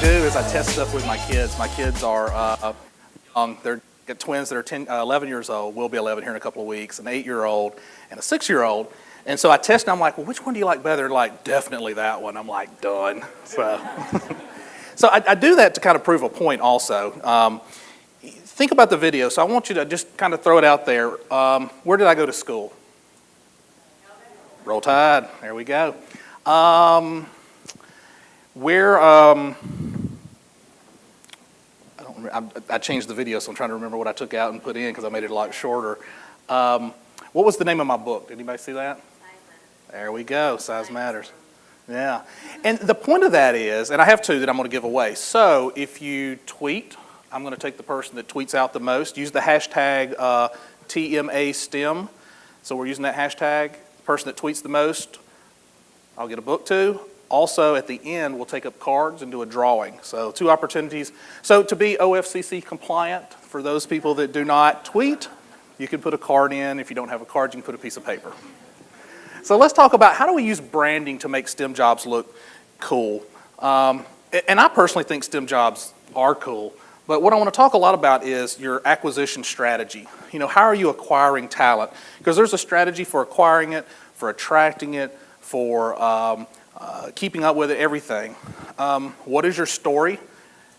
do is I test stuff with my kids. My kids are young. They're got twins that are 11 years old. Will be 11 here in a couple of weeks. An 8-year-old and a 6-year-old. And so I test, and I'm like, well, which one do you like better? They're like, definitely that one. I'm like, done. So, so I do that to kind of prove a point also. Think about the video. So I want you to just kind of throw it out there. Where did I go to school? Roll Tide. There we go. I changed the video, so I'm trying to remember what I took out and put in because I made it a lot shorter. What was the name of my book? Did anybody see that? There we go. Size Matters. Yeah. And the point of that is, and I have two that I'm going to give away. So if you tweet, I'm going to take the person that tweets out the most. Use the hashtag TMASTEM. So we're using that hashtag. The person that tweets the most, I'll get a book to. Also, at the end, we'll take up cards and do a drawing. So 2 opportunities. So to be OFCC compliant, for those people that do not tweet, you can put a card in. If you don't have a card, you can put a piece of paper. So let's talk about how do we use branding to make STEM jobs look cool. And I personally think STEM jobs are cool. But what I want to talk a lot about is your acquisition strategy. You know, how are you acquiring talent? Because there's a strategy for acquiring it, for attracting it, for keeping up with it, everything. What is your story?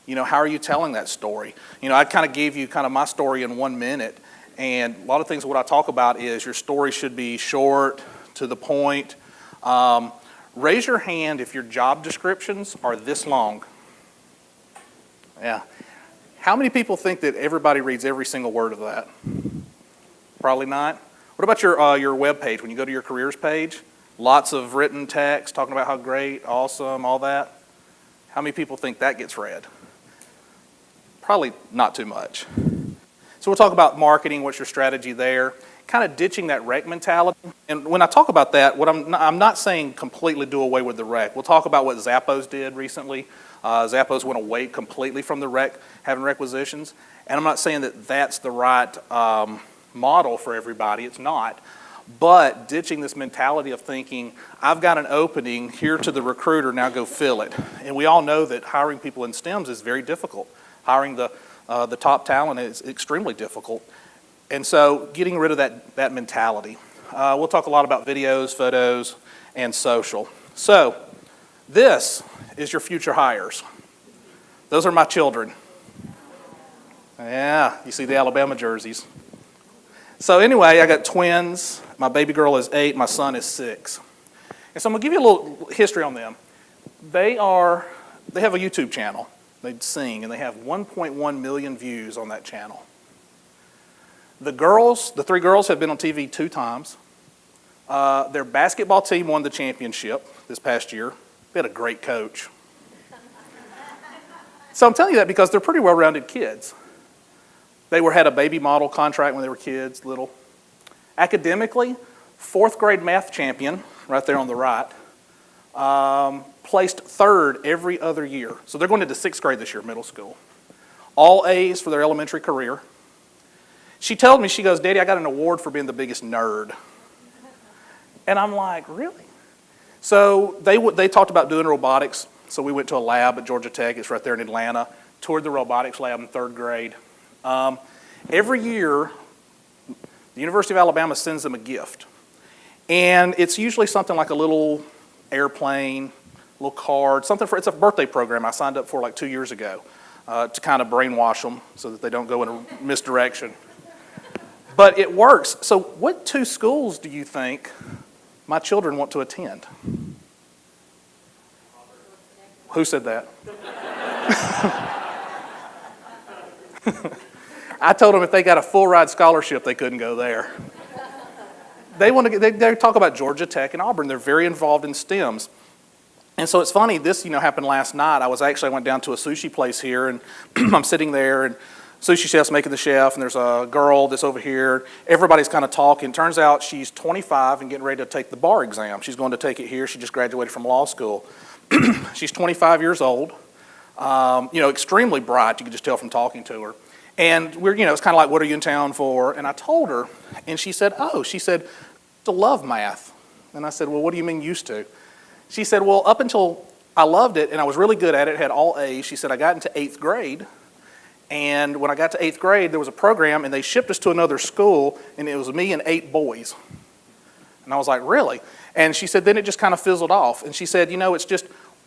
You know, how are you telling that story? You know, I kind of gave you kind of my story in 1 minute, and a lot of things what I talk about is your story should be short, to the point. Raise your hand if your job descriptions are this long. Yeah. How many people think that everybody reads every single word of that? Probably not. What about your web page? When you go to your careers page, lots of written text talking about how great, awesome, all that. How many people think that gets read? Probably not too much. So we'll talk about marketing, what's your strategy there, kind of ditching that rec mentality. And when I talk about that, I'm not saying completely do away with the rec. We'll talk about what Zappos did recently. Zappos went away completely from the rec, having requisitions. And I'm not saying that that's the right model for everybody. It's not. But ditching this mentality of thinking, I've got an opening here to the recruiter, now go fill it. And we all know that hiring people in STEMs is very difficult. Hiring the top talent is extremely difficult. And so getting rid of that mentality. We'll talk a lot about videos, photos, and social. So this is your future hires. Those are my children. Yeah, you see the Alabama jerseys. So anyway, I got twins. My baby girl is 8, my son is 6. And so I'm gonna give you a little history on them. They have a YouTube channel. They sing, and they have 1.1 million views on that channel. The 3 girls have been on TV 2 times. Their basketball team won the championship this past year. They had a great coach. So I'm telling you that because they're pretty well-rounded kids. They had a baby model contract when they were kids, little. Academically, 4th grade math champion, right there on the right, placed 3rd every other year. So they're going into 6th grade this year, middle school. All A's for their elementary career. She told me, she goes, Daddy, I got an award for being the biggest nerd. And I'm like, really? So they talked about doing robotics. So we went to a lab at Georgia Tech. It's right there in Atlanta. Toured the robotics lab in 3rd grade. Every year, the University of Alabama sends them a gift. And it's usually something like a little airplane, a little card, it's a birthday program I signed up for like 2 years ago to kind of brainwash them so that they don't go in a misdirection. But it works. So what 2 schools do you think my children want to attend? Who said that? I told them if they got a full ride scholarship, they couldn't go there. They talk about Georgia Tech and Auburn. They're very involved in STEMs. And so it's funny, this happened last night. I went down to a sushi place here, and I'm sitting there, and sushi chef's making the chef, and there's a girl that's over here. Everybody's kind of talking. Turns out she's 25 and getting ready to take the bar exam. She's going to take it here. She just graduated from law school. She's 25 years old, extremely bright. You can just tell from talking to her. And it's kind of like, what are you in town for? And I told her, and she said, to love math. And I said, well, what do you mean used to? She said, well, up until I loved it, and I was really good at it, had all A's. She said I got into 8th grade, and when I got to 8th grade, there was a program, and they shipped us to another school, and it was me and 8 boys. And I was like, really? And she said, then it just kind of fizzled off. And she said, it's just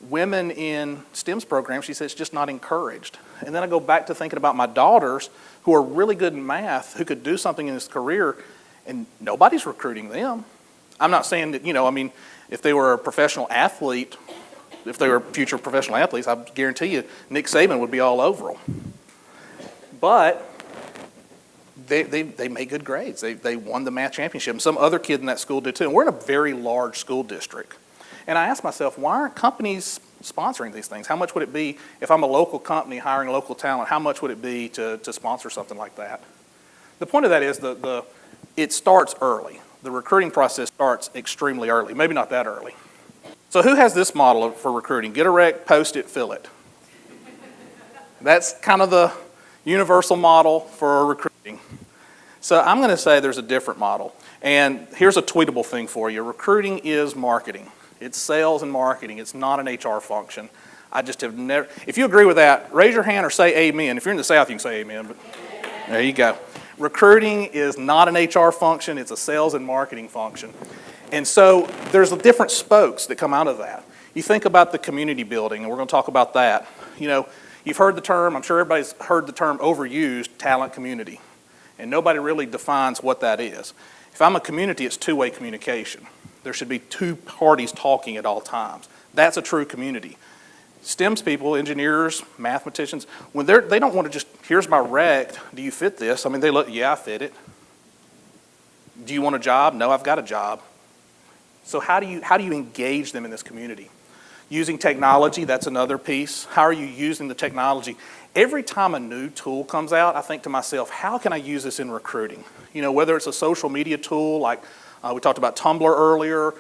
women in STEM's programs, she said, it's just not encouraged. And then I go back to thinking about my daughters who are really good in math, who could do something in this career, and nobody's recruiting them. I'm not saying that, if they were a professional athlete, if they were future professional athletes, I guarantee you Nick Saban would be all over them. But they made good grades. They won the math championship. And some other kid in that school did too. And we're in a very large school district. And I asked myself, why aren't companies sponsoring these things? How much would it be if I'm a local company hiring local talent? How much would it be to sponsor something like that? The point of that is it starts early. The recruiting process starts extremely early. Maybe not that early. So who has this model for recruiting? Get a rec, post it, fill it. That's kind of the universal model for recruiting. So I'm going to say there's a different model. And here's a tweetable thing for you. Recruiting is marketing. It's sales and marketing. It's not an HR function. I just have never, if you agree with that, raise your hand or say amen. If you're in the South, you can say amen, but there you go. Recruiting is not an HR function. It's a sales and marketing function. And so there's different spokes that come out of that. You think about the community building, and we're going to talk about that. You've heard the term, I'm sure everybody's heard the term overused, talent community. And nobody really defines what that is. If I'm a community, it's two-way communication. There should be two parties talking at all times. That's a true community. STEM's people, engineers, mathematicians, when they don't want to just, here's my rec, do you fit this? They look, yeah, I fit it. Do you want a job? No, I've got a job. So how do you engage them in this community? Using technology, that's another piece. How are you using the technology? Every time a new tool comes out, I think to myself, how can I use this in recruiting? Whether it's a social media tool, like we talked about Tumblr earlier,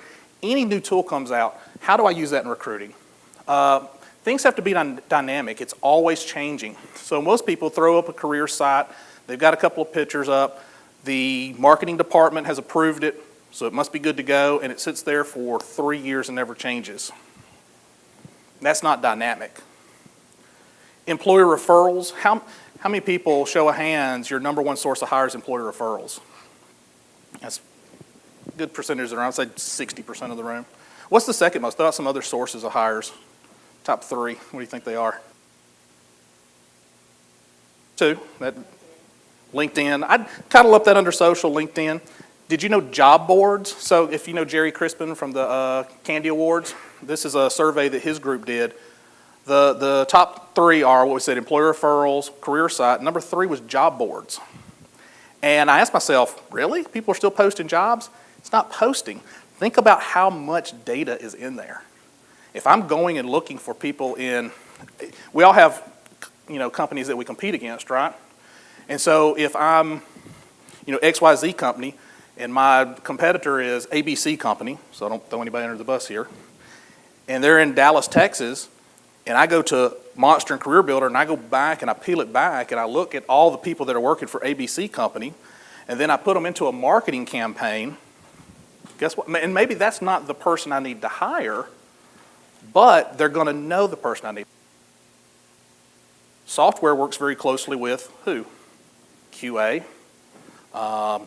any new tool comes out, how do I use that in recruiting? Things have to be dynamic. It's always changing. So most people throw up a career site, they've got a couple of pictures up, the marketing department has approved it, so it must be good to go, and it sits there for 3 years and never changes. That's not dynamic. Employer referrals, how many people, show of hands, your number one source of hires employer referrals? That's a good percentage around, I'd say 60% of the room. What's the second most? Throw out some other sources of hires. Top 3, what do you think they are? 2, LinkedIn. I'd kind of lump that under social, LinkedIn. Did you know job boards? So if you know Jerry Crispin from the Candy Awards, this is a survey that his group did. The top 3 are what we said, employer referrals, career site. Number 3 was job boards. And I asked myself, really? People are still posting jobs? It's not posting. Think about how much data is in there. If I'm going and looking for people we all have, companies that we compete against, right? And so if I'm, XYZ company, and my competitor is ABC company, so I don't throw anybody under the bus here, and they're in Dallas, Texas, and I go to Monster and Career Builder, and I go back and I peel it back, and I look at all the people that are working for ABC company, and then I put them into a marketing campaign. Guess what? And maybe that's not the person I need to hire, but they're going to know the person I need. Software works very closely with who? QA,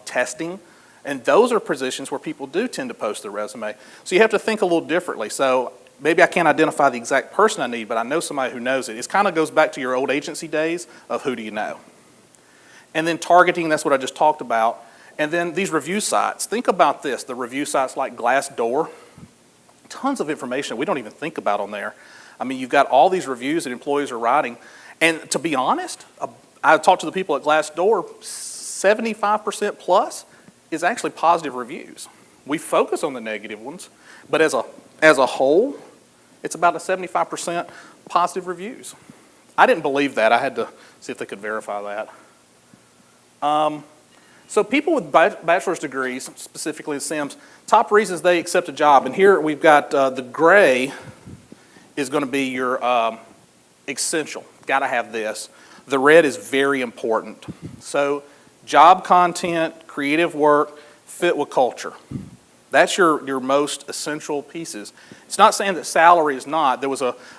testing, and those are positions where people do tend to post their resume. So you have to think a little differently. So maybe I can't identify the exact person I need, but I know somebody who knows it. It kind of goes back to your old agency days of who do you know. And then targeting, that's what I just talked about. And then these review sites. Think about this, the review sites like Glassdoor. Tons of information we don't even think about on there. You've got all these reviews that employees are writing. And to be honest, I talked to the people at Glassdoor, 75% plus is actually positive reviews. We focus on the negative ones, but as a whole, it's about a 75% positive reviews. I didn't believe that. I had to see if they could verify that. So people with bachelor's degrees, specifically in SIMS, top reasons they accept a job. And here we've got the gray is going to be your essential. Got to have this. The red is very important. So job content, creative work, fit with culture. That's your most essential pieces. It's not saying that salary is not.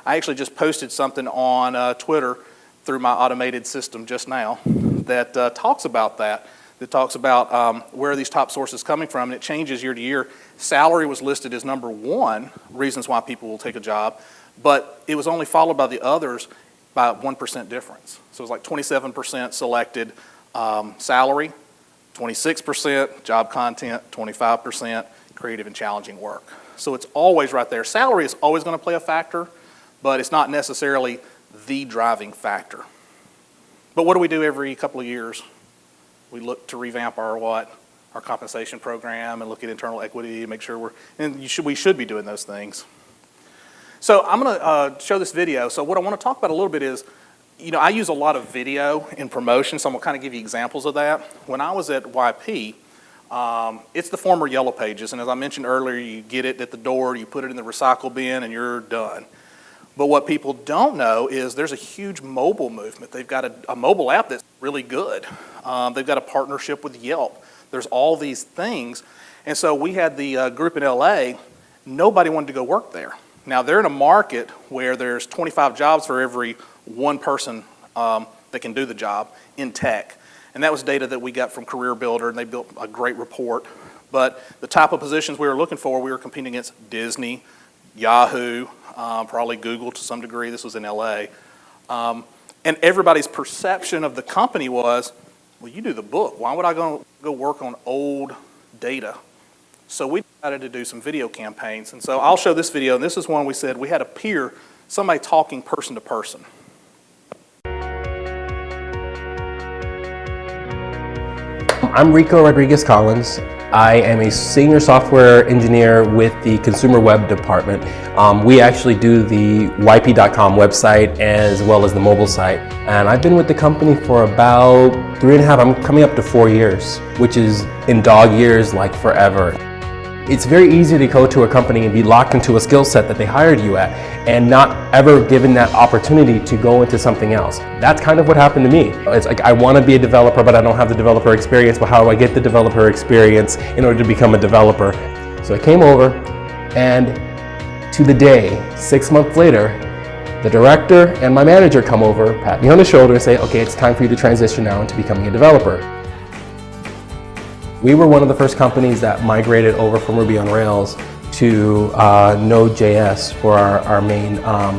I actually just posted something on Twitter through my automated system just now that talks about that. That talks about where are these top sources coming from, and it changes year to year. Salary was listed as number one reasons why people will take a job, but it was only followed by the others by 1% difference. So it was like 27% selected salary, 26% job content, 25% creative and challenging work. So it's always right there. Salary is always going to play a factor, but it's not necessarily the driving factor. But what do we do every couple of years? We look to revamp our compensation program and look at internal equity and make sure we should be doing those things. So I'm going to show this video. So what I want to talk about a little bit is, I use a lot of video in promotion, so I'm going to kind of give you examples of that. When I was at YP, it's the former Yellow Pages, and as I mentioned earlier, you get it at the door, you put it in the recycle bin, and you're done. But what people don't know is there's a huge mobile movement. They've got a mobile app that's really good. They've got a partnership with Yelp. There's all these things. And so we had the group in LA, nobody wanted to go work there. Now they're in a market where there's 25 jobs for every one person that can do the job in tech. And that was data that we got from Career Builder, and they built a great report. But the type of positions we were looking for, we were competing against Disney, Yahoo, probably Google to some degree. This was in LA. And everybody's perception of the company was, well, you do the book. Why would I go work on old data? So we decided to do some video campaigns. And so I'll show this video, and this is one we said we had a peer, somebody talking person to person. I'm Rico Rodriguez-Collins. I am a senior software engineer with the consumer web department. We actually do the yp.com website as well as the mobile site. And I've been with the company for about 3.5, I'm coming up to 4 years, which is in dog years like forever. It's very easy to go to a company and be locked into a skill set that they hired you at and not ever given that opportunity to go into something else. That's kind of what happened to me. It's like I want to be a developer, but I don't have the developer experience. But how do I get the developer experience in order to become a developer? So I came over, and to the day, 6 months later, the director and my manager come over, pat me on the shoulder and say, okay, it's time for you to transition now into becoming a developer. We were one of the first companies that migrated over from Ruby on Rails to Node.js for our main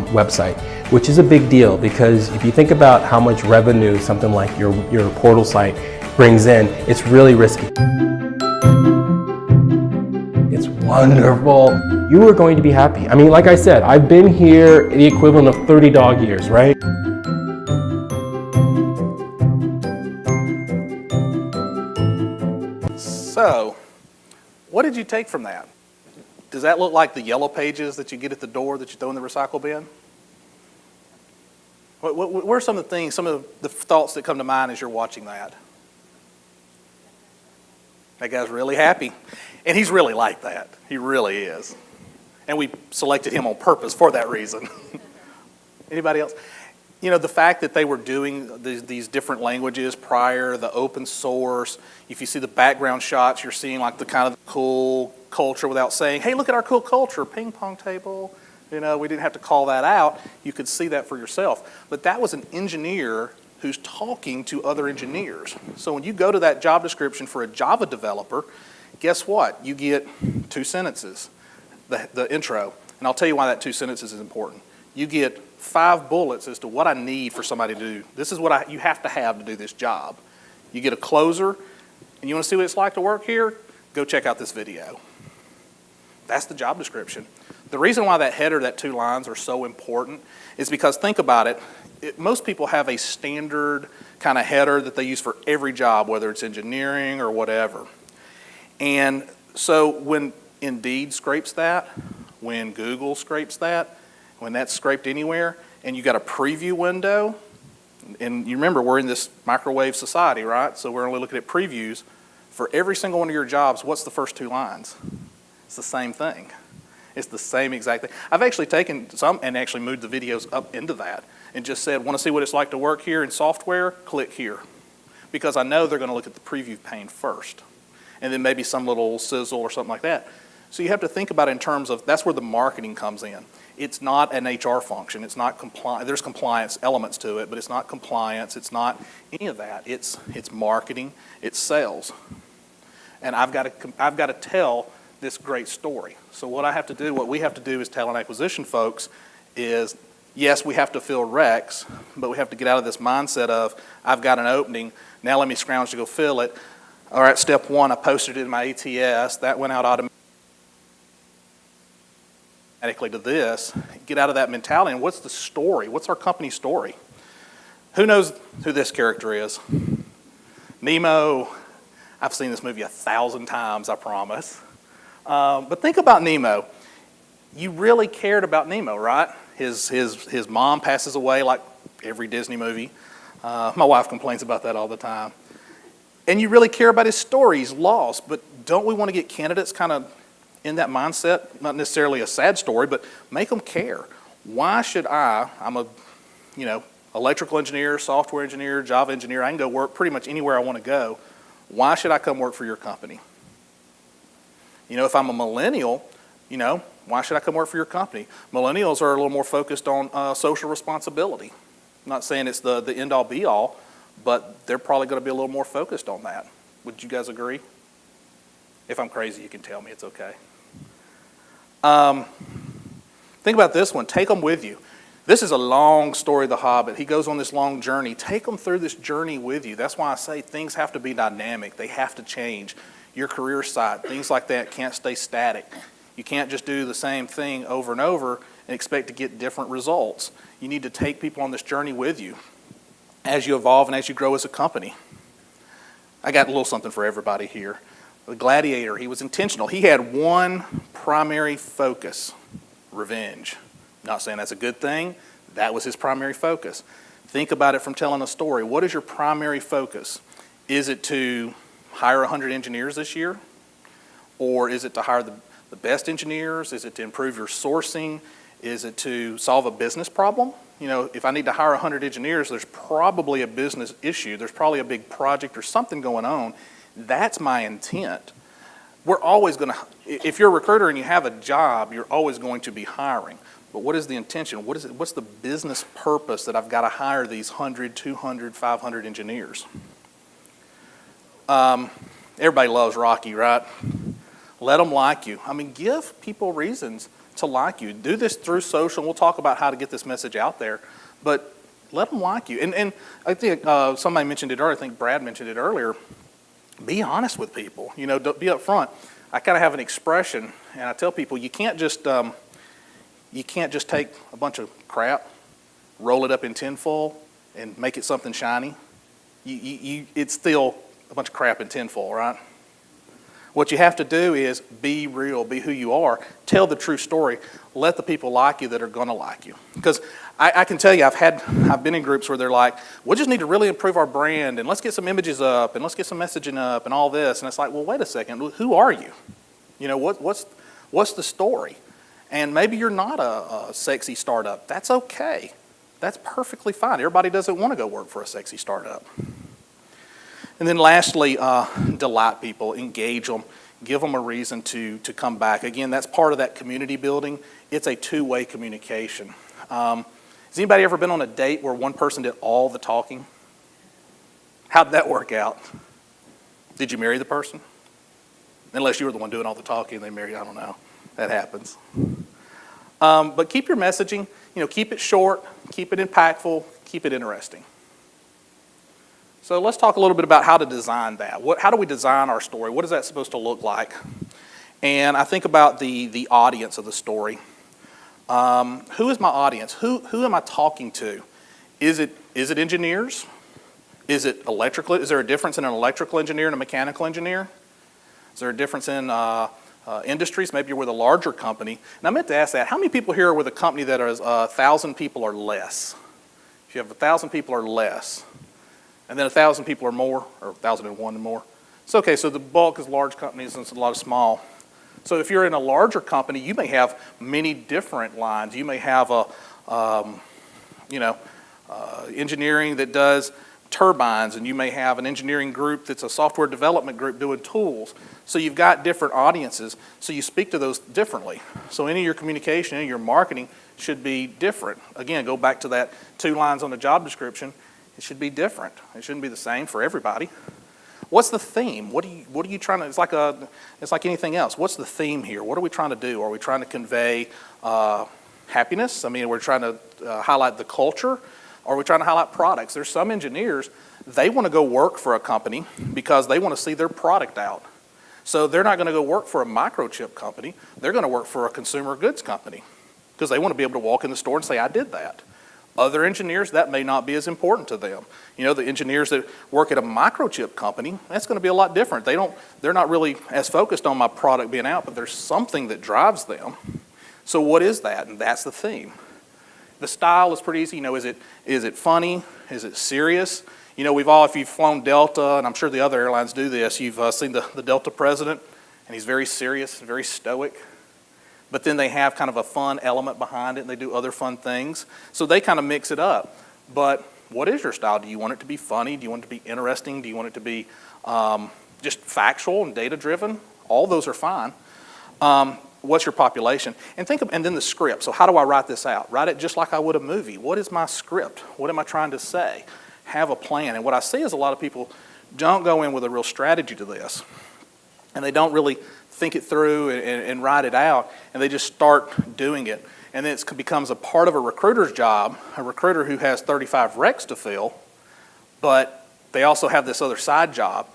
website, which is a big deal because if you think about how much revenue something like your portal site brings in, it's really risky. It's wonderful. You are going to be happy. I mean, like I said, I've been here the equivalent of 30 dog years, right? So, what did you take from that? Does that look like the Yellow Pages that you get at the door that you throw in the recycle bin? What are some of the things, some of the thoughts that come to mind as you're watching that? That guy's really happy. And he's really like that. He really is. And we selected him on purpose for that reason. Anybody else? You know, the fact that they were doing these different languages prior, the open source, if you see the background shots, you're seeing like the kind of cool culture without saying, hey, look at our cool culture, ping pong table. You know, we didn't have to call that out. You could see that for yourself. But that was an engineer who's talking to other engineers. So when you go to that job description for a Java developer, guess what? You get 2 sentences, the intro. And I'll tell you why that 2 sentences is important. You get 5 bullets as to what I need for somebody to do. This is what you have to do this job. You get a closer, and you want to see what it's like to work here? Go check out this video. That's the job description. The reason why that header, that 2 lines are so important is because think about it, most people have a standard kind of header that they use for every job, whether it's engineering or whatever. And so when Indeed scrapes that, when Google scrapes that, when that's scraped anywhere, and you got a preview window, and you remember we're in this microwave society, right? So we're only looking at previews. For every single one of your jobs, what's the first 2 lines? It's the same thing. It's the same exact thing. I've actually taken some and actually moved the videos up into that and just said, want to see what it's like to work here in software? Click here. Because I know they're going to look at the preview pane first. and then maybe some little sizzle or something like that. So you have to think about it in terms of, that's where the marketing comes in. It's not an HR function. It's not compliance. There's compliance elements to it, but it's not compliance. It's not any of that. It's marketing. It's sales. And I've got to tell this great story. So what we have to do as talent acquisition folks is, yes, we have to fill recs, but we have to get out of this mindset of, I've got an opening, now let me scrounge to go fill it. All right, step one, I posted it in my ATS. That went out automatically to this. Get out of that mentality. And what's the story? What's our company story? Who knows who this character is? Nemo. I've seen this movie 1,000 times, I promise. But think about Nemo. You really cared about Nemo, right? His mom passes away like every Disney movie. My wife complains about that all the time. And you really care about his story. He's lost. But don't we want to get candidates kind of in that mindset? Not necessarily a sad story, but make them care. Why should I'm a, electrical engineer, software engineer, Java engineer. I can go work pretty much anywhere I want to go. Why should I come work for your company? If I'm a millennial, why should I come work for your company? Millennials are a little more focused on social responsibility. I'm not saying it's the end-all be-all, but they're probably going to be a little more focused on that. Would you guys agree? If I'm crazy, you can tell me. It's okay. Think about this one. Take them with you. This is a long story of the Hobbit. He goes on this long journey. Take them through this journey with you. That's why I say things have to be dynamic. They have to change. Your career site, things like that can't stay static. You can't just do the same thing over and over and expect to get different results. You need to take people on this journey with you as you evolve and as you grow as a company. I got a little something for everybody here. The gladiator, he was intentional. He had one primary focus, revenge. Not saying that's a good thing. That was his primary focus. Think about it from telling a story. What is your primary focus? Is it to hire 100 engineers this year? Or is it to hire the best engineers? Is it to improve your sourcing? Is it to solve a business problem? If I need to hire 100 engineers, there's probably a business issue. There's probably a big project or something going on. That's my intent. We're always going to, if you're a recruiter and you have a job, you're always going to be hiring. But what is the intention? What's the business purpose that I've got to hire these 100, 200, 500 engineers? Everybody loves Rocky, right? Let them like you. Give people reasons to like you. Do this through social. We'll talk about how to get this message out there, but let them like you. And I think somebody mentioned it earlier. I think Brad mentioned it earlier. Be honest with people. Be upfront. I kind of have an expression, and I tell people you can't just take a bunch of crap, roll it up in tinfoil, and make it something shiny. It's still a bunch of crap in tinfoil, right? What you have to do is be real, be who you are, tell the true story, let the people like you that are going to like you. Because I can tell you, I've been in groups where they're like, we just need to really improve our brand, and let's get some images up, and let's get some messaging up, and all this. And it's like, well, wait a second, who are you? What's the story? And maybe you're not a sexy startup. That's okay. That's perfectly fine. Everybody doesn't want to go work for a sexy startup. And then lastly, delight people, engage them, give them a reason to come back. Again, that's part of that community building. It's a two-way communication. Has anybody ever been on a date where one person did all the talking? How'd that work out? Did you marry the person? Unless you were the one doing all the talking and they married, I don't know. That happens. But keep your messaging, keep it short, keep it impactful, keep it interesting. So let's talk a little bit about how to design that. How do we design our story? What is that supposed to look like? And I think about the audience of the story. Who is my audience? Who am I talking to? Is it engineers? Is it electrical? Is there a difference in an electrical engineer and a mechanical engineer? Is there a difference in industries? Maybe you're with a larger company. And I meant to ask that. How many people here are with a company that is 1,000 people or less? If you have 1,000 people or less, and then 1,000 people or more, or 1,001 and more. It's okay, so the bulk is large companies and it's a lot of small. So if you're in a larger company, you may have many different lines. You may have engineering that does turbines, and you may have an engineering group that's a software development group doing tools. So you've got different audiences, so you speak to those differently. So any of your communication, any of your marketing should be different. Again, go back to that 2 lines on the job description. It should be different. It shouldn't be the same for everybody. What's the theme? What are you trying to, it's like anything else. What's the theme here? What are we trying to do? Are we trying to convey happiness? I mean, we're trying to highlight the culture. Or are we trying to highlight products? There's some engineers, they want to go work for a company because they want to see their product out. So they're not going to go work for a microchip company. They're going to work for a consumer goods company because they want to be able to walk in the store and say, I did that. Other engineers, that may not be as important to them. You know, the engineers that work at a microchip company, that's going to be a lot different. They're not really as focused on my product being out, but there's something that drives them. So what is that? And that's the theme. The style is pretty easy. You know, is it funny? Is it serious? You know, if you've flown Delta, and I'm sure the other airlines do this, you've seen the Delta president, and he's very serious, very stoic. But then they have kind of a fun element behind it, and they do other fun things. So they kind of mix it up. But what is your style? Do you want it to be funny? Do you want it to be interesting? Do you want it to be just factual and data-driven? All those are fine. What's your population? And then the script. So how do I write this out? Write it just like I would a movie. What is my script? What am I trying to say? Have a plan. And what I see is a lot of people don't go in with a real strategy to this. And they don't really think it through and write it out. And they just start doing it. And then it becomes a part of a recruiter's job, a recruiter who has 35 recs to fill, but they also have this other side job.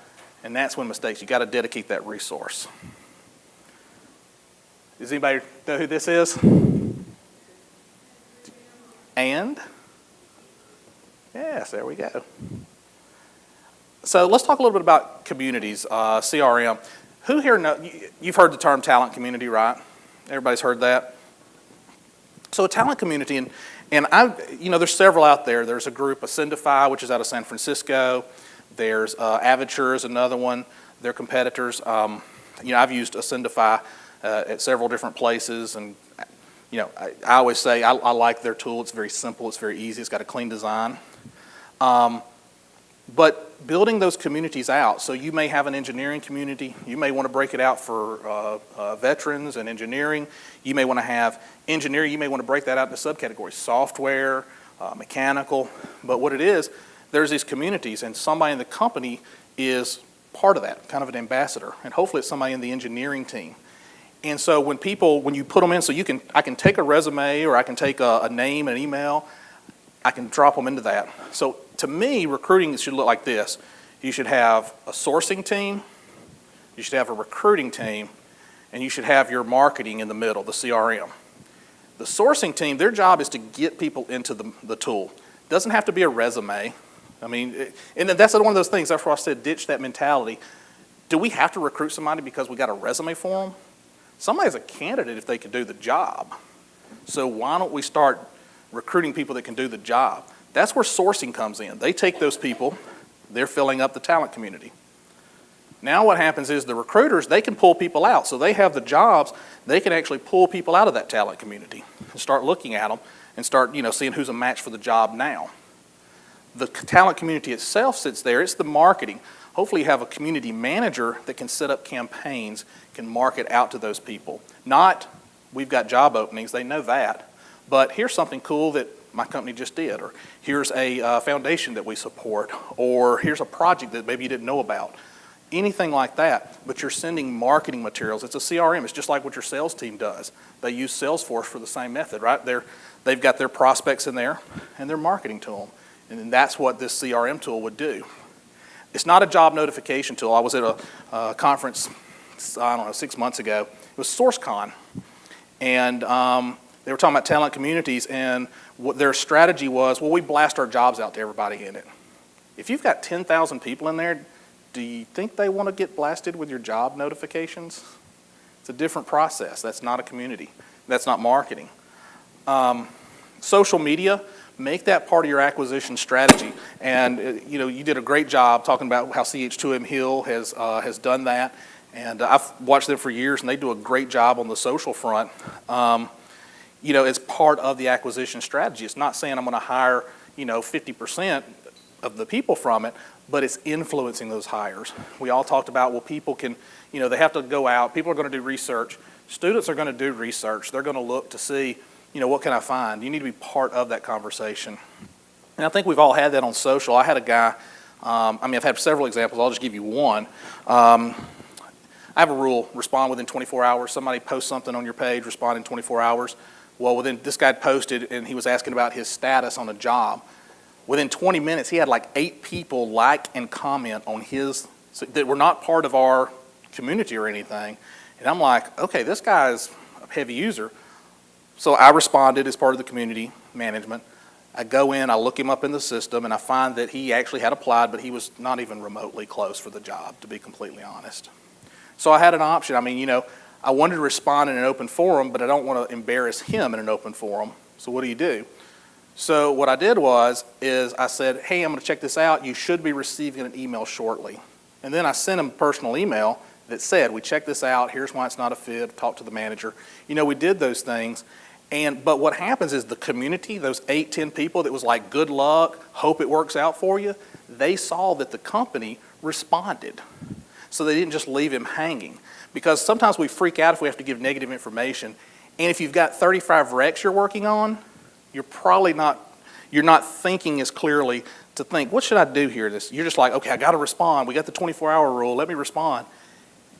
And that's when mistakes. You got to dedicate that resource. Does anybody know who this is? And? Yes, there we go. So let's talk a little bit about communities, CRM. Who here you've heard the term talent community, right? Everybody's heard that. So a talent community, and there's several out there. There's a group, Ascendify, which is out of San Francisco. There's Avature is another one. They're competitors. I've used Ascendify at several different places, and I always say I like their tool. It's very simple, it's very easy, it's got a clean design. But building those communities out, so you may have an engineering community, you may want to break it out for veterans and engineering, you may want to have engineering, you may want to break that out into subcategories, software, mechanical, but what it is, there's these communities, and somebody in the company is part of that, kind of an ambassador, and hopefully it's somebody in the engineering team. And so when you put them in, so I can take a resume or I can take a name and an email, I can drop them into that. So to me, recruiting should look like this. You should have a sourcing team, you should have a recruiting team, and you should have your marketing in the middle, the CRM. The sourcing team, their job is to get people into the tool. It doesn't have to be a resume. I mean, and that's one of those things, that's why I said ditch that mentality. Do we have to recruit somebody because we got a resume for them? Somebody's a candidate if they can do the job. So why don't we start recruiting people that can do the job? That's where sourcing comes in. They take those people, they're filling up the talent community. Now what happens is the recruiters, they can pull people out. So they have the jobs, they can actually pull people out of that talent community and start looking at them and start seeing who's a match for the job now. The talent community itself sits there, it's the marketing. Hopefully you have a community manager that can set up campaigns, can market out to those people. Not, we've got job openings, they know that, but here's something cool that my company just did, or here's a foundation that we support, or here's a project that maybe you didn't know about. Anything like that, but you're sending marketing materials. It's a CRM, it's just like what your sales team does. They use Salesforce for the same method, right? They've got their prospects in there, and they're marketing to them. And that's what this CRM tool would do. It's not a job notification tool. I was at a conference, 6 months ago. It was SourceCon. And they were talking about talent communities, and what their strategy was, we blast our jobs out to everybody in it. If you've got 10,000 people in there, do you think they want to get blasted with your job notifications? It's a different process. That's not a community. That's not marketing. Social media, make that part of your acquisition strategy. And you did a great job talking about how CH2M Hill has done that. And I've watched them for years, and they do a great job on the social front. It's part of the acquisition strategy. It's not saying I'm going to hire 50% of the people from it, but it's influencing those hires. We all talked about, well, people can, they have to go out, people are going to do research, students are going to do research, they're going to look to see, what can I find? You need to be part of that conversation. And I think we've all had that on social. I had a guy, I've had several examples, I'll just give you one. I have a rule, respond within 24 hours. Somebody posts something on your page, respond in 24 hours. Well, this guy posted, and he was asking about his status on a job. Within 20 minutes, he had like 8 people like and comment on his, that were not part of our community or anything. And I'm like, okay, this guy's a heavy user. So I responded as part of the community management. I go in, I look him up in the system, and I find that he actually had applied, but he was not even remotely close for the job, to be completely honest. So I had an option. I wanted to respond in an open forum, but I don't want to embarrass him in an open forum. So what do? So what I did is I said, hey, I'm going to check this out. You should be receiving an email shortly. And then I sent him a personal email that said, we checked this out. Here's why it's not a fit. Talk to the manager. We did those things. But what happens is the community, those 8, 10 people that was like, good luck, hope it works out for you, they saw that the company responded. So they didn't just leave him hanging. Because sometimes we freak out if we have to give negative information. And if you've got 35 recs you're working on, you're not thinking as clearly to think, what should I do here? You're just like, okay, I got to respond. We got the 24-hour rule. Let me respond.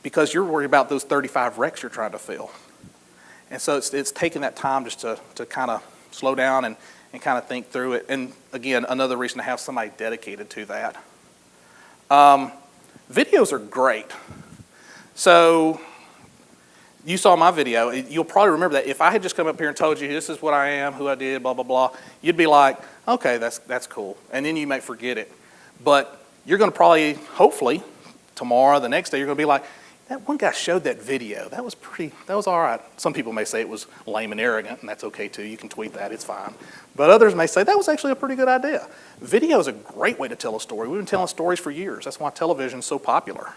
Because you're worried about those 35 recs you're trying to fill. And so it's taking that time just to kind of slow down and kind of think through it. And again, another reason to have somebody dedicated to that. Videos are great. So you saw my video. You'll probably remember that if I had just come up here and told you this is what I am, who I did, blah, blah, blah, you'd be like, okay, that's cool. And then you may forget it. But you're going to probably, hopefully, tomorrow, the next day, you're going to be like, that one guy showed that video. That was all right. Some people may say it was lame and arrogant, and that's okay too. You can tweet that, it's fine. But others may say that was actually a pretty good idea. Video is a great way to tell a story. We've been telling stories for years. That's why television is so popular.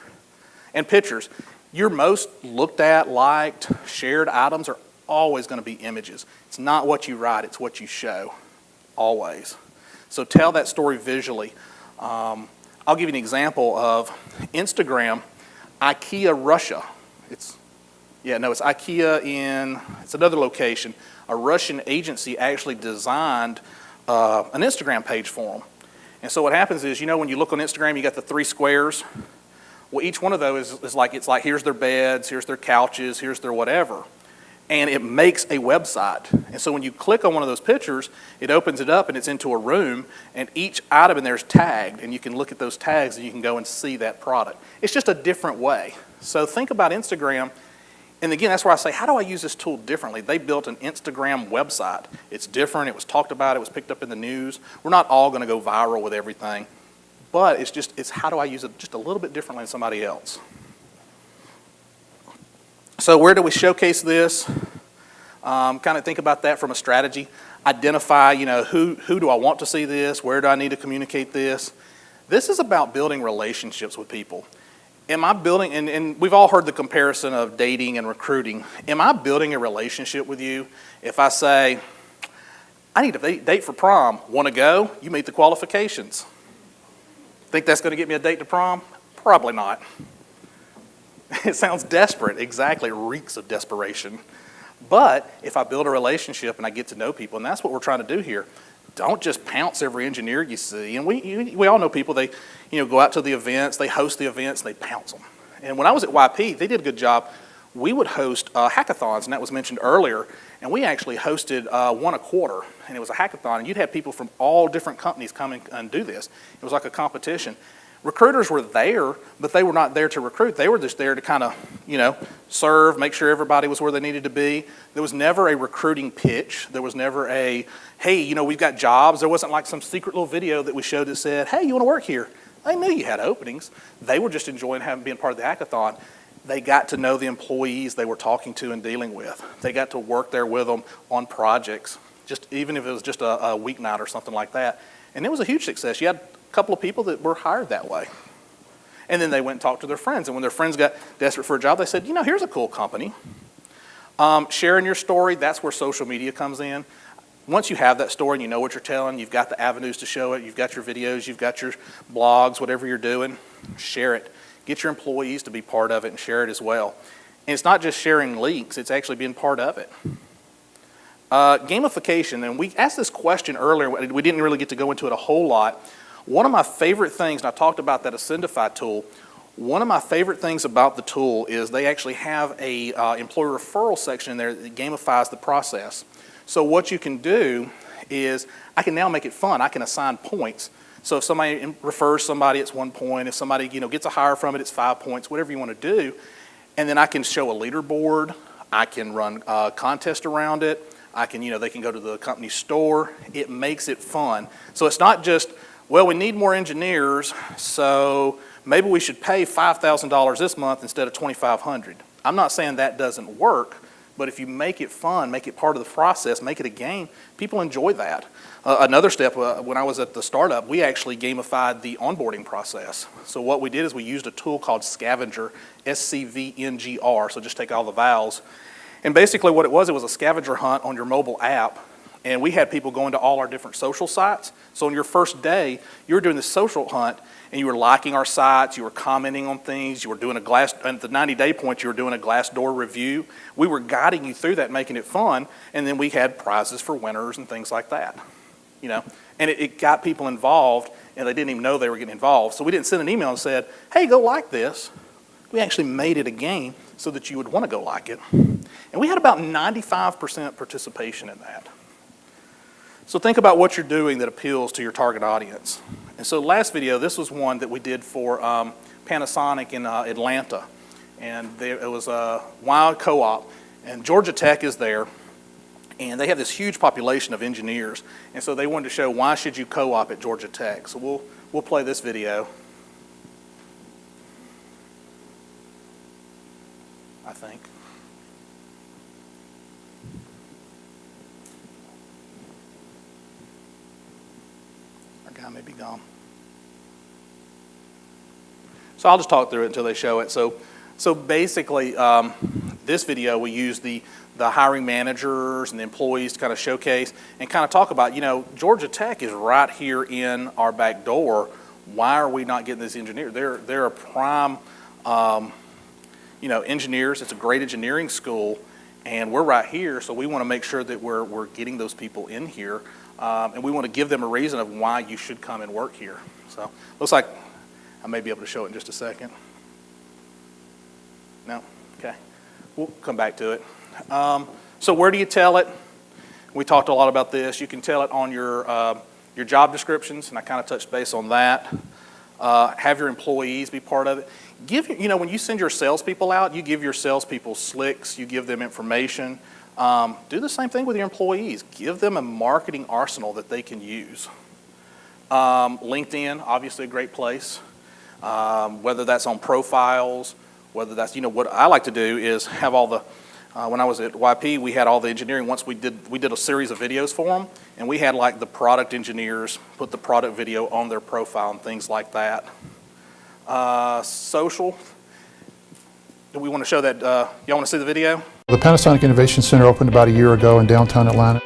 And pictures. Your most looked at, liked, shared items are always going to be images. It's not what you write, it's what you show. Always. So tell that story visually. I'll give you an example of Instagram. IKEA Russia. It's IKEA it's another location. A Russian agency actually designed an Instagram page for them. And so what happens is, when you look on Instagram, you got the 3 squares. Well, each one of those is like, here's their beds, here's their couches, here's their whatever. And it makes a website. And so when you click on one of those pictures, it opens it up and it's into a room, and each item in there is tagged, and you can look at those tags and you can go and see that product. It's just a different way. So think about Instagram, and again, that's where I say, how do I use this tool differently? They built an Instagram website. It's different, it was talked about, it was picked up in the news. We're not all gonna go viral with everything, but it's how do I use it just a little bit differently than somebody else? So where do we showcase this? Kind of think about that from a strategy. Identify, who do I want to see this? Where do I need to communicate this? This is about building relationships with people. Am I building, and we've all heard the comparison of dating and recruiting. Am I building a relationship with you? If I say, I need a date for prom, want to go? You meet the qualifications. Think that's going to get me a date to prom? Probably not. It sounds desperate, exactly, it reeks of desperation. But if I build a relationship and I get to know people, and that's what we're trying to do here, don't just pounce every engineer you see. And we all know people, they go out to the events, they host the events, they pounce them. And when I was at YP, they did a good job. We would host hackathons, and that was mentioned earlier, and we actually hosted one a quarter, and it was a hackathon, and you'd have people from all different companies come and do this. It was like a competition. Recruiters were there, but they were not there to recruit. They were just there to kind of, serve, make sure everybody was where they needed to be. There was never a recruiting pitch. There was never a, hey, we've got jobs. There wasn't like some secret little video that we showed that said, hey, you want to work here? They knew you had openings. They were just enjoying being part of the hackathon. They got to know the employees they were talking to and dealing with. They got to work there with them on projects, even if it was just a weeknight or something like that. And it was a huge success. You had a couple of people that were hired that way. And then they went and talked to their friends. And when their friends got desperate for a job, they said, here's a cool company. Sharing your story, that's where social media comes in. once you have that story and you know what you're telling, you've got the avenues to show it, you've got your videos, you've got your blogs, whatever you're doing, share it. Get your employees to be part of it and share it as well. And it's not just sharing links, it's actually being part of it. Gamification, and we asked this question earlier, we didn't really get to go into it a whole lot. One of my favorite things, and I talked about that Ascendify tool, one of my favorite things about the tool is they actually have a employee referral section in there that gamifies the process. So what you can do is, I can now make it fun. I can assign points. So if somebody refers somebody, it's 1 point. If somebody gets a hire from it, it's 5 points, whatever you want to do. And then I can show a leaderboard. I can run a contest around it. I can, they can go to the company store. It makes it fun. So it's not just, well, we need more engineers, so maybe we should pay $5,000 this month instead of $2,500. I'm not saying that doesn't work, but if you make it fun, make it part of the process, make it a game, people enjoy that. Another step, when I was at the startup, we actually gamified the onboarding process. So what we did is we used a tool called Scavenger, SCVNGR, so just take all the vowels. And basically what it was a scavenger hunt on your mobile app. And we had people going to all our different social sites. So on your first day, you were doing this social hunt, and you were liking our sites, you were commenting on things, you were doing at the 90-day point, you were doing a Glassdoor review. We were guiding you through that, making it fun, and then we had prizes for winners and things like that. And it got people involved, and they didn't even know they were getting involved. So we didn't send an email and said, hey, go like this. We actually made it a game so that you would want to go like it. And we had about 95% participation in that. So think about what you're doing that appeals to your target audience. And so last video, this was one that we did for Panasonic in Atlanta. And it was a wild co-op. And Georgia Tech is there. And they have this huge population of engineers. And so they wanted to show, why should you co-op at Georgia Tech? So we'll play this video. I think. Our guy may be gone. So I'll just talk through it until they show it. So basically, this video, we use the hiring managers and the employees to kind of showcase and kind of talk about, Georgia Tech is right here in our back door. Why are we not getting this engineer? They're a prime, engineers. It's a great engineering school, and we're right here, so we want to make sure that we're getting those people in here, and we want to give them a reason of why you should come and work here. So looks like I may be able to show it in just a second. No? Okay. We'll come back to it. So where do you tell it? We talked a lot about this. You can tell it on your job descriptions, and I kind of touched base on that. Have your employees be part of it. When you send your salespeople out, you give your salespeople slicks, you give them information. Do the same thing with your employees. Give them a marketing arsenal that they can use. LinkedIn, obviously a great place. Whether that's on profiles, whether that's, what I like to do is have all the, when I was at YP, we had all the engineering. Once we did a series of videos for them, and we had like the product engineers put the product video on their profile and things like that. Social, do we want to show that, y'all want to see the video? The Panasonic Innovation Center opened about a year ago in downtown Atlanta.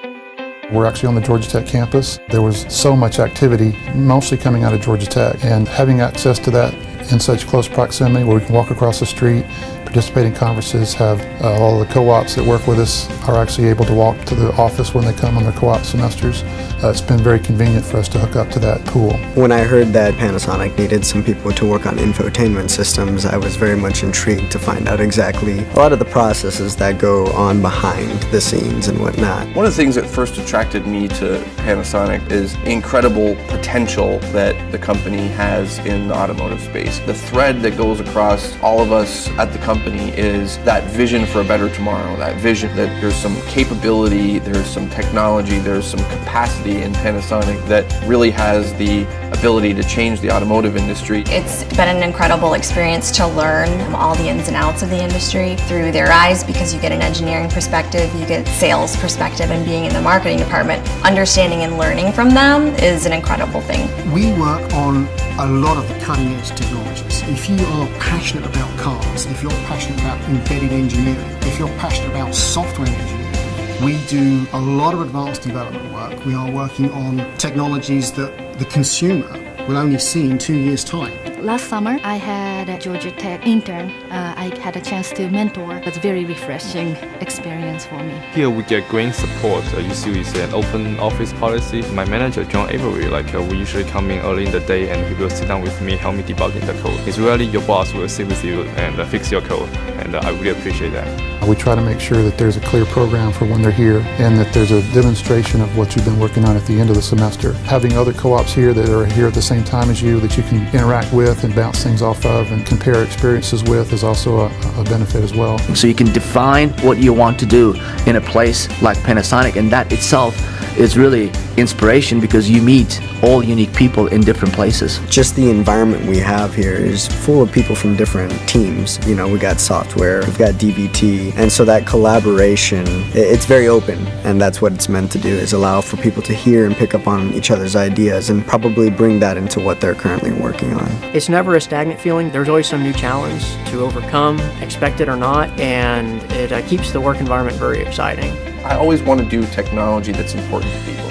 We're actually on the Georgia Tech campus. There was so much activity, mostly coming out of Georgia Tech, and having access to that in such close proximity where we can walk across the street, participate in conferences, have all the co-ops that work with us are actually able to walk to the office when they come on their co-op semesters. It's been very convenient for us to hook up to that pool. When I heard that Panasonic needed some people to work on infotainment systems, I was very much intrigued to find out exactly a lot of the processes that go on behind the scenes and whatnot. One of the things that first attracted me to Panasonic is incredible potential that the company has in the automotive space. The thread that goes across all of us at the company is that vision for a better tomorrow, that vision that there's some capability, there's some technology, there's some capacity in Panasonic that really has the ability to change the automotive industry. It's been an incredible experience to learn all the ins and outs of the industry through their eyes, because you get an engineering perspective, you get sales perspective, and being in the marketing department, understanding and learning from them is an incredible thing. We work on a lot of the cutting edge technologies. If you are passionate about cars, if you're passionate about embedded engineering, if you're passionate about software engineering, We do a lot of advanced development work. We are working on technologies that the consumer will only see in 2 years' time. Last summer, I had a Georgia Tech intern. I had a chance to mentor. It was a very refreshing experience for me. Here we get great support. Usually it's an open office policy. My manager, John Avery, we usually come in early in the day and he will sit down with me, help me debugging the code. It's really your boss will sit with you and fix your code, and I really appreciate that. We try to make sure that there's a clear program for when they're here and that there's a demonstration of what you've been working on at the end of the semester. Having other co-ops here that are here at the same time as you that you can interact with and bounce things off of and compare experiences with is also a benefit as well. So you can define what you want to do in a place like Panasonic, and that itself is really inspiration because you meet all unique people in different places. Just the environment we have here is full of people from different teams. You know, we got software, we've got DBT, and so that collaboration, it's very open, and that's what it's meant to do, is allow for people to hear and pick up on each other's ideas and probably bring that into what they're currently working on. It's never a stagnant feeling. There's always some new challenge to overcome, expect it or not, and it keeps the work environment very exciting. I always want to do technology that's important to people.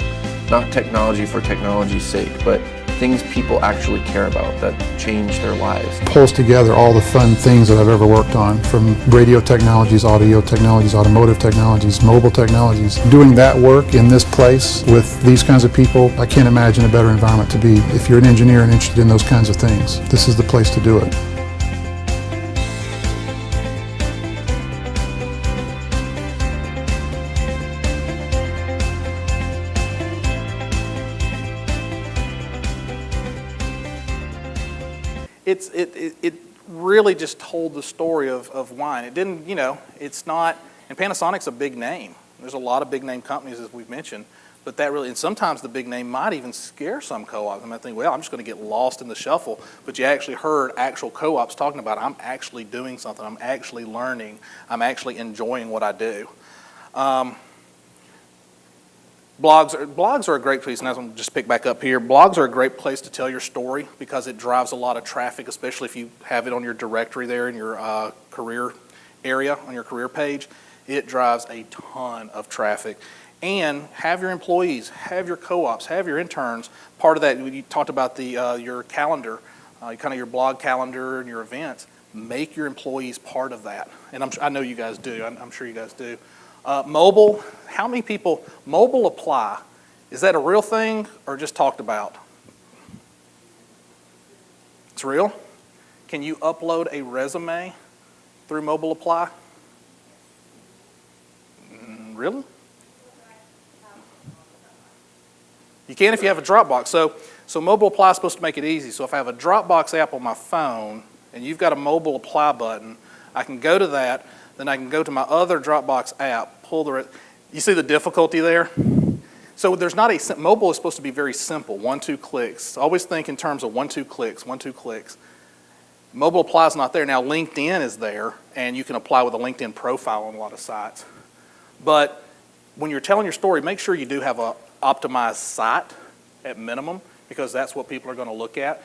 Not technology for technology's sake, but things people actually care about that change their lives. Pulls together all the fun things that I've ever worked on, from radio technologies, audio technologies, automotive technologies, mobile technologies. Doing that work in this place with these kinds of people, I can't imagine a better environment to be. If you're an engineer and interested in those kinds of things, this is the place to do it. It really just told the story of wine. It didn't, it's not, and Panasonic's a big name. There's a lot of big name companies, as we've mentioned, but that really, and sometimes the big name might even scare some co-ops. I might think, well, I'm just going to get lost in the shuffle, but you actually heard actual co-ops talking about, I'm actually doing something, I'm actually learning, I'm actually enjoying what I do. Blogs are a great place, and I'm going to just pick back up here. Blogs are a great place to tell your story because it drives a lot of traffic, especially if you have it on your directory there in your career area, on your career page. It drives a ton of traffic. And have your employees, have your co-ops, have your interns. Part of that, you talked about your calendar, kind of your blog calendar and your events. Make your employees part of that. And I know you guys do. I'm sure you guys do. Mobile, how many people, mobile apply, is that a real thing or just talked about? It's real? Can you upload a resume through mobile apply? Really? You can if you have a Dropbox. So mobile apply is supposed to make it easy. So if I have a Dropbox app on my phone and you've got a mobile apply button, I can go to that. Then I can go to my other Dropbox app, you see the difficulty there? So there's not mobile is supposed to be very simple, 1-2 clicks. Always think in terms of 1-2 clicks, 1-2 clicks. Mobile apply is not there. Now LinkedIn is there, and you can apply with a LinkedIn profile on a lot of sites. But when you're telling your story, make sure you do have an optimized site at minimum, because that's what people are going to look at.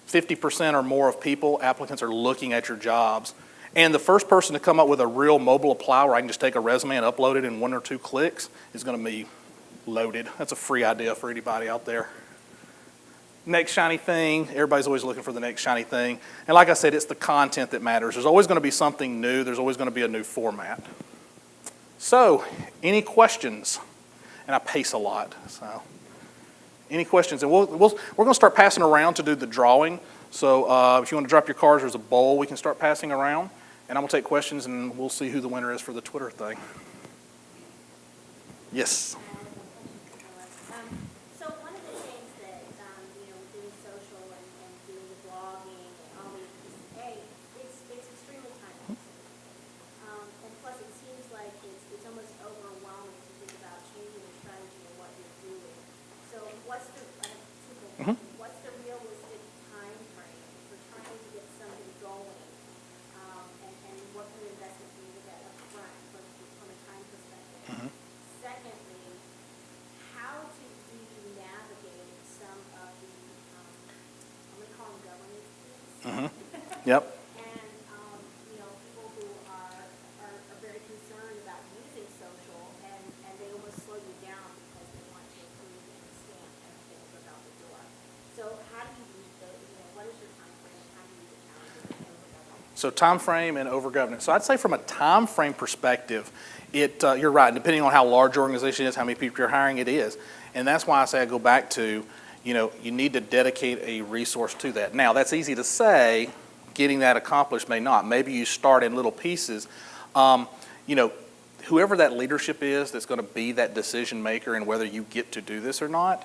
50% or more of applicants are looking at your jobs. And the first person to come up with a real mobile apply where I can just take a resume and upload it in 1 or 2 clicks is going to be loaded. That's a free idea for anybody out there. Next shiny thing, everybody's always looking for the next shiny thing. And like I said, it's the content that matters. There's always going to be something new. There's always going to be a new format. So, any questions? And I pace a lot, so. Any questions? And we're going to start passing around to do the drawing. So if you want to drop your cards, there's a bowl we can start passing around. And I'm going to take questions, and we'll see who the winner is for the Twitter thing. Yes? So one of the things that, doing social and doing the blogging and all these, it's extremely time consuming. And plus it seems like it's almost overwhelming to think about changing your strategy and what you're doing. So what's the realistic time frame for trying to get something going? And what kind of investment do you look at up front from a time perspective? Secondly, how do you navigate some of the, I'm going to call them governance tools? Yep. And, people who are very concerned about using social and So time frame and over governance. So I'd say from a time frame perspective, you're right. Depending on how large your organization is, how many people you're hiring, it is. And that's why I say I go back to, you need to dedicate a resource to that. Now, that's easy to say. Getting that accomplished may not. Maybe you start in little pieces. Whoever that leadership is that's going to be that decision maker and whether you get to do this or not,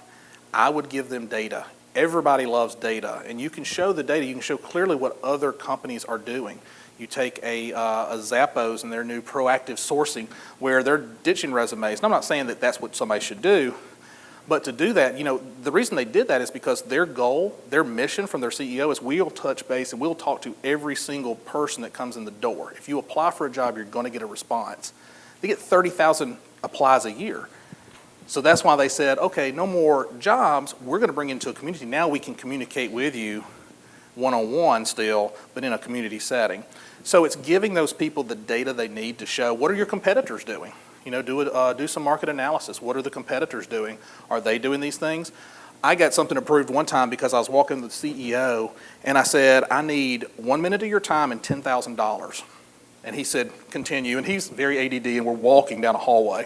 I would give them data. Everybody loves data, and you can show the data. You can show clearly what other companies are doing. You take a Zappos and their new proactive sourcing where they're ditching resumes. And I'm not saying that that's what somebody should do, but to do that, the reason they did that is because their goal, their mission from their CEO is we'll touch base and we'll talk to every single person that comes in the door. If you apply for a job, you're going to get a response. They get 30,000 applies a year. So that's why they said, okay, no more jobs. We're going to bring you into a community. Now we can communicate with you one-on-one still, but in a community setting. So it's giving those people the data they need to show what are your competitors doing. Do some market analysis. What are the competitors doing? Are they doing these things? I got something approved one time because I was walking to the CEO and I said, I need 1 minute of your time and $10,000. And he said, continue. And he's very ADD and we're walking down a hallway.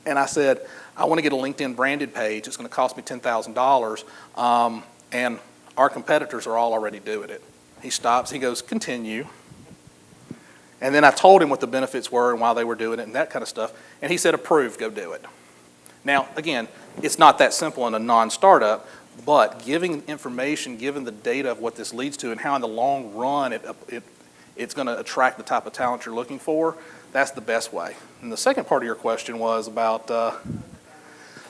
And I said, I want to get a LinkedIn branded page. It's going to cost me $10,000. And our competitors are all already doing it. He stops. He goes, continue. And then I told him what the benefits were and why they were doing it and that kind of stuff. And he said, approved, go do it. Now, again, it's not that simple in a non-startup, but giving information, giving the data of what this leads to and how in the long run it's going to attract the type of talent you're looking for, that's the best way. And the second part of your question was about the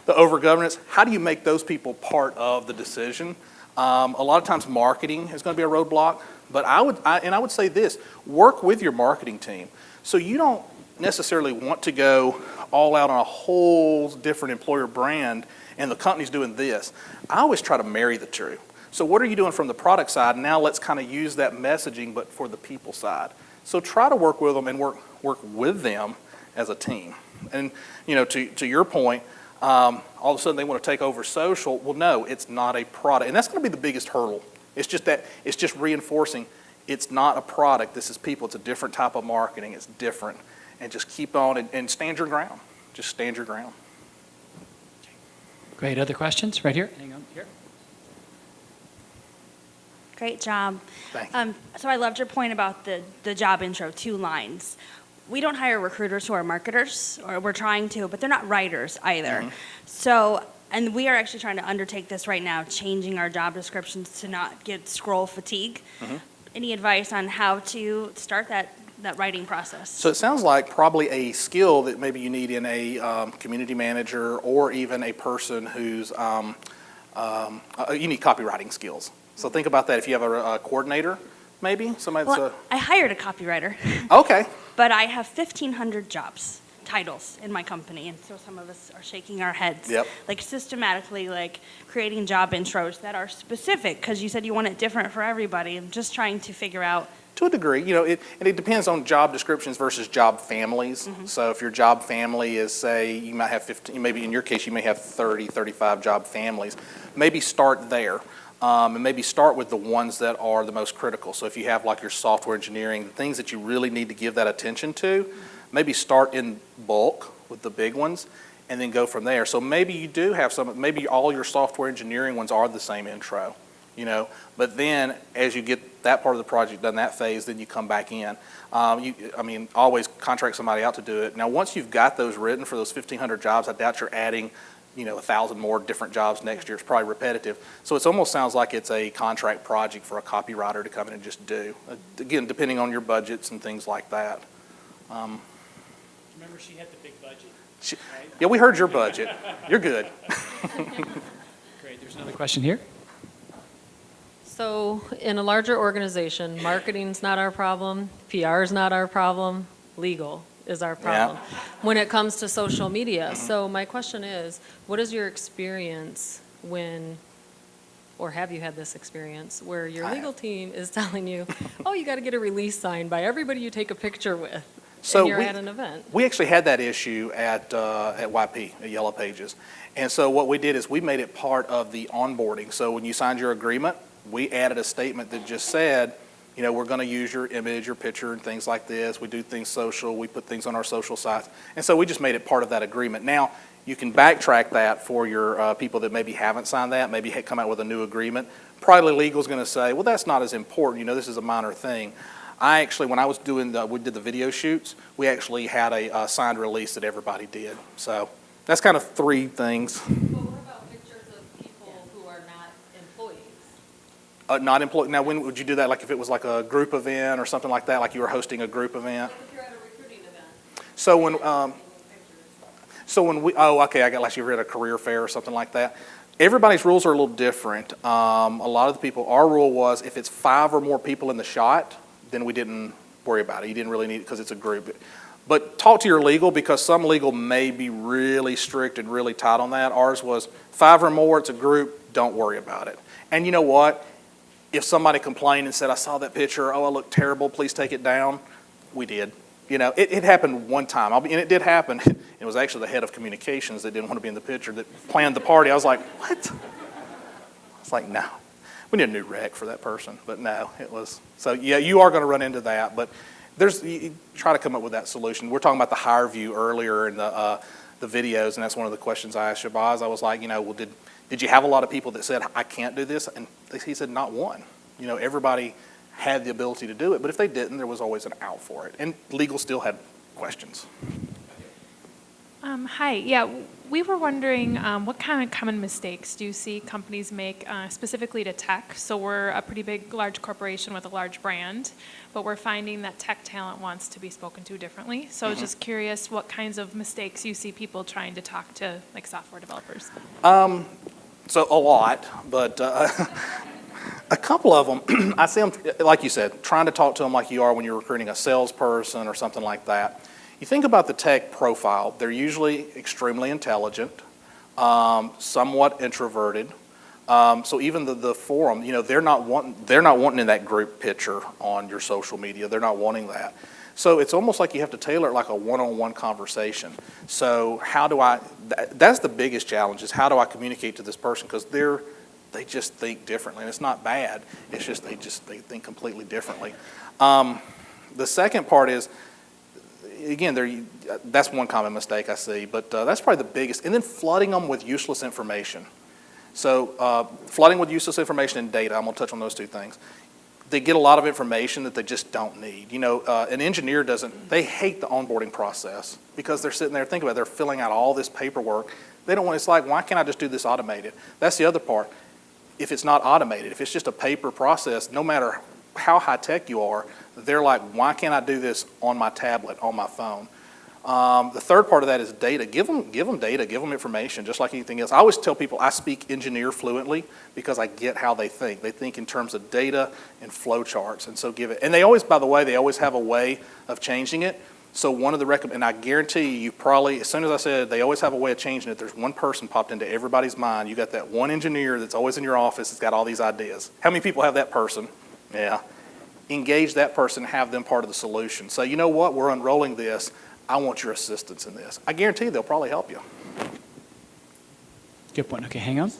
over-governance. How do you make those people part of the decision? A lot of times marketing is going to be a roadblock, but I would say this, work with your marketing team. So you don't necessarily want to go all out on a whole different employer brand and the company's doing this. I always try to marry the two. So what are you doing from the product side? Now let's kind of use that messaging, but for the people side. So try to work with them and work with them as a team. And to your point, all of a sudden they want to take over social. Well, no, it's not a product. And that's going to be the biggest hurdle. It's just reinforcing it's not a product. This is people. It's a different type of marketing. It's different. And just keep on and stand your ground. Just stand your ground. Great. Other questions? Right here. Hang on here. Great job. Thank you. So I loved your point about the job intro, 2 lines. We don't hire recruiters who are marketers, or we're trying to, but they're not writers either. Mm-hmm. So, and we are actually trying to undertake this right now, changing our job descriptions to not get scroll fatigue. Mm-hmm. Any advice on how to start that writing process? So it sounds like probably a skill that maybe you need in a community manager or even a person who's, you need copywriting skills. So think about that if you have a coordinator, maybe, somebody that's Well, I hired a copywriter. Okay. But I have 1,500 jobs, titles in my company, and so some of us are shaking our heads. Yep. Like systematically, like creating job intros that are specific, because you said you want it different for everybody, and just trying to figure out. To a degree, and it depends on job descriptions versus job families. Mm-hmm. So if your job family is, say, you might have 15, maybe in your case you may have 30, 35 job families, maybe start there. And maybe start with the ones that are the most critical. So if you have like your software engineering, the things that you really need to give that attention to, maybe start in bulk with the big ones and then go from there. So maybe you do have maybe all your software engineering ones are the same intro, but then as you get that part of the project done, that phase, then you come back in. Always contract somebody out to do it. Now, once you've got those written for those 1,500 jobs, I doubt you're adding 1,000 more different jobs next year. It's probably repetitive. So it almost sounds like it's a contract project for a copywriter to come in and just do. Again, depending on your budgets and things like that. Remember, she had the big budget. Right? Yeah, we heard your budget. You're good. Great. There's another question here. So in a larger organization, marketing's not our problem, PR is not our problem, legal is our problem when it comes to social media. So my question is, what is your experience or have you had this experience where your legal team is telling you, oh, you got to get a release signed by everybody you take a picture with, and you're at an event? We actually had that issue at YP, at Yellow Pages. And so what we did is we made it part of the onboarding. So when you signed your agreement, we added a statement that just said, You know, we're going to use your image, your picture, and things like this. We do things social. We put things on our social sites. And so we just made it part of that agreement. Now, you can backtrack that for your people that maybe haven't signed that, maybe come out with a new agreement. Probably legal is going to say, well, that's not as important. You know, this is a minor thing. I actually, when I was doing we did the video shoots, we actually had a signed release that everybody did. So that's kind of 3 things. But what about pictures of people who are not employees? Not employed. Now, when would you do that? Like if it was like a group event or something like that, like you were hosting a group event? Like if you're at a recruiting event. So when we, oh, okay, I got like you were at a career fair or something like that. Everybody's rules are a little different. A lot of the people, our rule was if it's 5 or more people in the shot, then we didn't worry about it. You didn't really need it because it's a group. But talk to your legal, because some legal may be really strict and really tight on that. Ours was 5 or more, it's a group, don't worry about it. And you know what? If somebody complained and said, I saw that picture, oh, I look terrible, please take it down, we did. You know, it happened one time, and it did happen. It was actually the head of communications that didn't want to be in the picture that planned the party. I was like, what? I was like, no. We need a new rec for that person, but no, it was. So yeah, you are going to run into that, but you try to come up with that solution. We're talking about the higher view earlier in the videos, and that's one of the questions I asked Shabazz. I was like, you know, well, did you have a lot of people that said, I can't do this? And he said, not one. You know, everybody had the ability to do it, but if they didn't, there was always an out for it. And legal still had questions. Hi, yeah, we were wondering what kind of common mistakes do you see companies make specifically to tech? So we're a pretty big, large corporation with a large brand, but we're finding that tech talent wants to be spoken to differently. So I was just curious what kinds of mistakes you see people trying to talk to, like software developers. So a lot, but a couple of them, I see them, like you said, trying to talk to them like you are when you're recruiting a salesperson or something like that. You think about the tech profile, they're usually extremely intelligent, somewhat introverted. So even the forum, you know, they're not wanting in that group picture on your social media. They're not wanting that. So it's almost like you have to tailor it like a one-on-one conversation. So that's the biggest challenge, is how do I communicate to this person? Because they just think differently, and it's not bad. It's just they think completely differently. The second part is, again, that's one common mistake I see, but that's probably the biggest. And then flooding them with useless information. So flooding with useless information and data, I'm going to touch on those 2 things. They get a lot of information that they just don't need. You know, an engineer they hate the onboarding process because they're sitting there thinking about it, they're filling out all this paperwork. They don't want, it's like, why can't I just do this automated? That's the other part. If it's not automated, if it's just a paper process, no matter how high tech you are, they're like, why can't I do this on my tablet, on my phone? The third part of that is data. Give them data, give them information, just like anything else. I always tell people I speak engineer fluently because I get how they think. They think in terms of data and flow charts, and so give it. And they always, by the way, they always have a way of changing it. So one of the and I guarantee you probably, as soon as I said they always have a way of changing it, there's one person popped into everybody's mind. You got that one engineer that's always in your office that's got all these ideas. How many people have that person? Yeah. Engage that person, have them part of the solution. So you know what, we're unrolling this. I want your assistance in this. I guarantee they'll probably help you. Good point. Okay, hang on.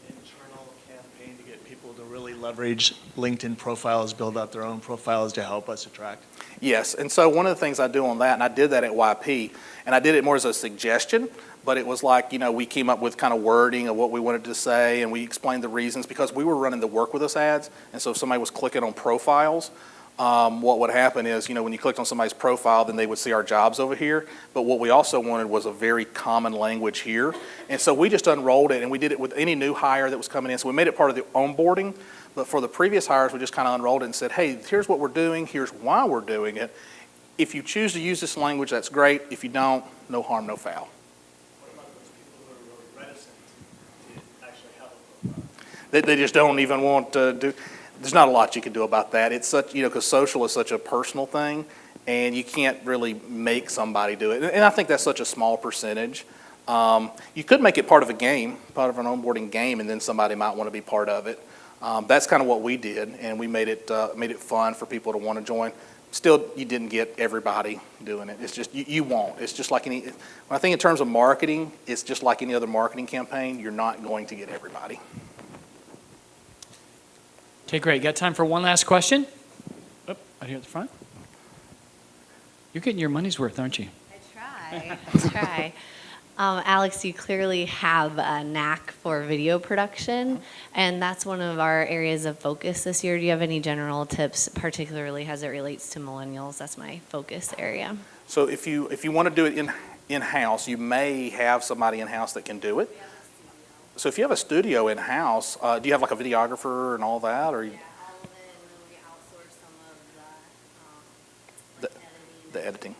Internal campaign to get people to really leverage LinkedIn profiles, build out their own profiles to help us attract? Yes, and so one of the things I do on that, and I did that at YP, and I did it more as a suggestion, but it was like, you know, we came up with kind of wording of what we wanted to say, and we explained the reasons, because we were running the Work With Us ads, and so if somebody was clicking on profiles, what would happen is, you know, when you clicked on somebody's profile, then they would see our jobs over here. But what we also wanted was a very common language here. And so we just unrolled it, and we did it with any new hire that was coming in. So we made it part of the onboarding. But for the previous hires, we just kind of unrolled it and said, hey, here's what we're doing. Here's why we're doing it. If you choose to use this language, that's great. If you don't, no harm, no foul. What about those people who are really reticent to actually have a profile? They just don't even want to do. There's not a lot you can do about that. It's such, you know, because social is such a personal thing, and you can't really make somebody do it. And I think that's such a small percentage. You could make it part of a game, part of an onboarding game, and then somebody might want to be part of it. That's kind of what we did, and we made it fun for people to want to join. Still, you didn't get everybody doing it. It's just, you won't. It's just like when I think in terms of marketing, it's just like any other marketing campaign. You're not going to get everybody. Okay, great. Got time for one last question? Right here at the front. You're getting your money's worth, aren't you? I try. Alex, you clearly have a knack for video production, and that's one of our areas of focus this year. Do you have any general tips, particularly as it relates to millennials? That's my focus area. So if you want to do it in-house, you may have somebody in-house that can do it. So if you have a studio in-house, do you have like a videographer and all that, or? Yeah, all of it, and then we outsource some of The editing.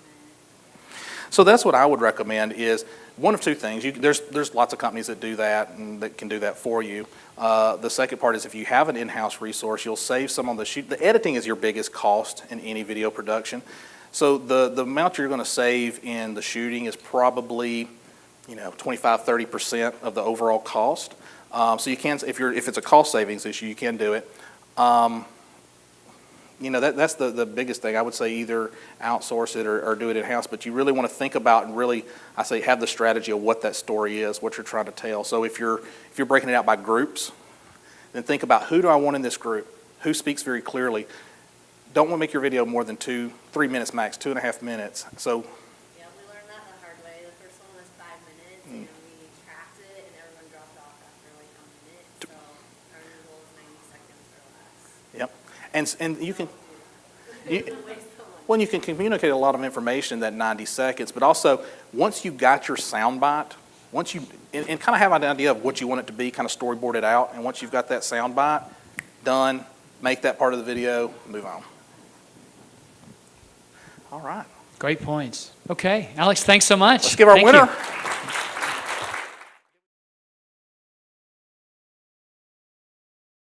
So that's what I would recommend is one of two things. There's lots of companies that do that and that can do that for you. The second part is if you have an in-house resource, you'll save some on the shoot. The editing is your biggest cost in any video production. So the amount you're going to save in the shooting is probably 25-30% of the overall cost. So you can, if it's a cost savings issue, you can do it. That's the biggest thing. I would say either outsource it or do it in-house, but you really want to think about and really, I say, have the strategy of what that story is, what you're trying to tell. So if you're breaking it out by groups, then think about who do I want in this group? Who speaks very clearly? Don't want to make your video more than 3 minutes max, 2.5 minutes. So. Yeah, we learned that the hard way. The first one was 5 minutes, and we tracked it, and everyone dropped off after like a minute. So our new goal is 90 seconds or less. Yep. And you can, you can communicate a lot of information in that 90 seconds, but also once you've got your sound bite, and kind of have an idea of what you want it to be, kind of storyboard it out, and once you've got that sound bite done, make that part of the video, move on. All right. Great points. Okay, Alex, thanks so much. Let's give our Thank winner. you.